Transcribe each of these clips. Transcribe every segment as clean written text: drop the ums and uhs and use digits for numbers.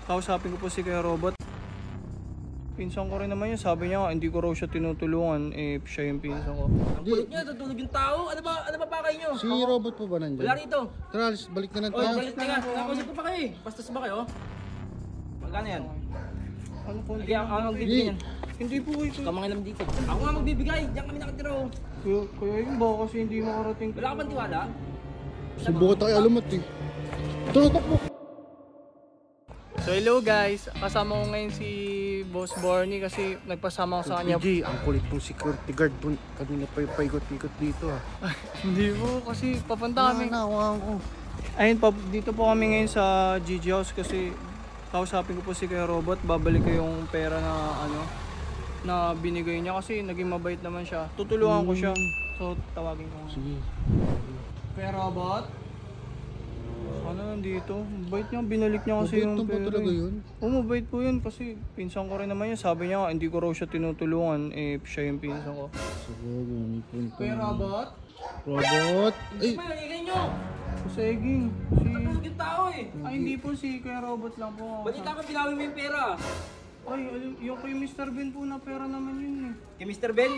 Kausapin ko po si Kuya Robot. Pinsan ko rin naman yun. Sabi niya hindi ko raw siya tinutulungan. Siya yung pinsan ko. Ang kulit niya, tutulog yung tao. Ano ba pakay niyo? Si Robot po ba nandyan? Wala rito. Tara, balik na lang Oy, tayo. galit na nga. Nakausap ko pa kayo. Bastos ba kayo? Magkano yan? Ano po? Lagi ako magbibigay yan. Hindi po kayo. Kamangilam dito. Ako nga magbibigay. Diyan kami nakatira. Kuya yun ba kasi hindi makarating. Wala ka bang tiwala? Subukan tayo alamat eh. Tutok mo! So hello guys, kasama ko ngayon si Boss Barney kasi nagpasama ko sa kanya. PG, ang kulit pong security guard po. Kanina pa yung paikot-ikot dito ah. Hindi po kasi papunta kami. Nawaan ko. Ayun, dito po kami ngayon sa Gigi House kasi kausapin ko po si Kuya Robot. Babalik ko yung pera na binigay niya kasi naging mabait naman siya. Tutulungan ko siya. So tawagin ko. Sige. Kuya Robot? Ano nandito? Mabait niya, binalik niya kasi Mabait yung na ba pera. talaga yun? Oo, mabait po yun kasi pinsan ko rin naman yun. Sabi niya hindi ko raw siya tinutulungan. Siya yung pinsan ko. Siguro, may punta. Kuya Robot? Robot? Ay! Ba, nangigay niyo? Si Eging. Tutulog yung tao eh. Ay, hindi po si Kuya Robot lang po. Balita ko, binawi mo yung pera. Ay, yung kay Mr. Ben po na pera naman yun eh. Kay Mr. Ben?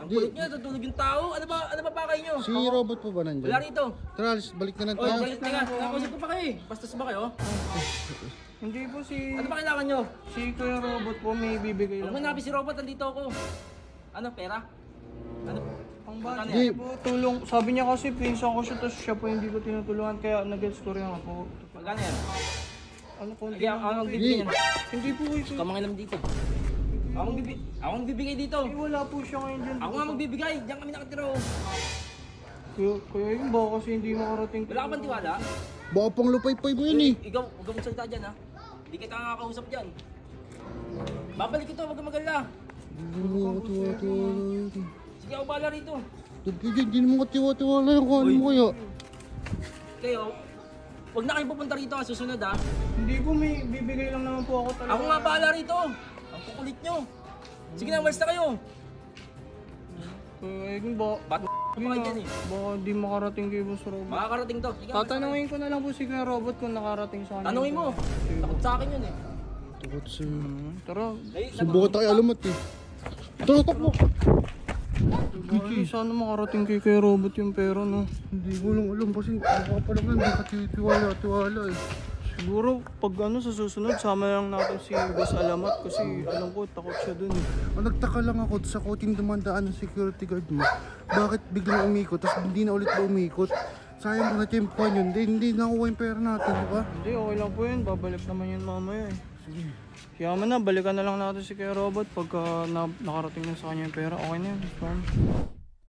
Ang kulit niya, tutulog yung tao. Ano ba pakay niyo? Si Robot po ba nandyan? Wala rito. Tara, balik na lang Oy, tayo. galit na nga. Nakausap ko pa kayo. Bastos ba kayo? Hindi po si... Ano ba kailangan niyo? Si Kuya Robot po may bibigay Huwag lang. mo nabi si Robot, nandito ako. Ano, pera? Ano? Ang Magkano bata yan? po, tulong. Sabi niya kasi pinsan ko siya tapos siya po hindi ko tinutulungan kaya nag-gets ko rin ako. Magkano yan? Ano po? Lagi ako magbibigay yan. Hindi po kayo. Kamangilam dito. Ako magbibigay dito. Wala po siya ngayon dyan. Ako nga magbibigay. Diyan kami nakatira. Kuya yun ba kasi hindi makarating. Wala ka bang tiwala? Baka pang lupay-pay mo yun eh. Ikaw, huwag kang magsalita dyan ha. Hindi kita nakakausap dyan. Babalik ito, huwag kang magala. Sige, ako bahala rito. Hindi naman katiwa-tiwala yung kung ano mo kaya. Kayo, huwag na kayong pupunta rito ha, susunod ha. Hindi po may bibigay lang naman po ako talaga. Ako nga bahala rito. Ang kukulit nyo. Sige na, walis na kayo. Kuya yun ba? Ba't pa kayo dyan eh? Baka di makarating kay Boss Robot. Makakarating to. Sige, Tatanungin ko na lang po si Kuya Robot kung nakarating sa kanya. tanungin mo. Takot sa akin yun eh. Takot sa'yo. Tara. Subukan tayo alamat eh. Tutok mo! Gigi, sana makarating kay Kuya Robot yung pera no. Hindi ko lang alam kasi baka pa naman hindi katiwala eh. Siguro pag sa susunod sama lang natin si Boss Alamat kasi alam ko takot siya dun eh. Nagtaka lang ako sa kuting dumandaan ng security guard mo. Bakit biglang umikot tapos hindi na ulit ba umikot? Sayang kung na-tempuan yun. Hindi nakuha yung pera natin, di ba? Hindi, okay lang po yun. Babalik naman yun mamaya eh. Sige. Kaya man na, balikan na lang natin si Kuya Robot pagka nakarating na sa kanya yung pera. Okay na yun.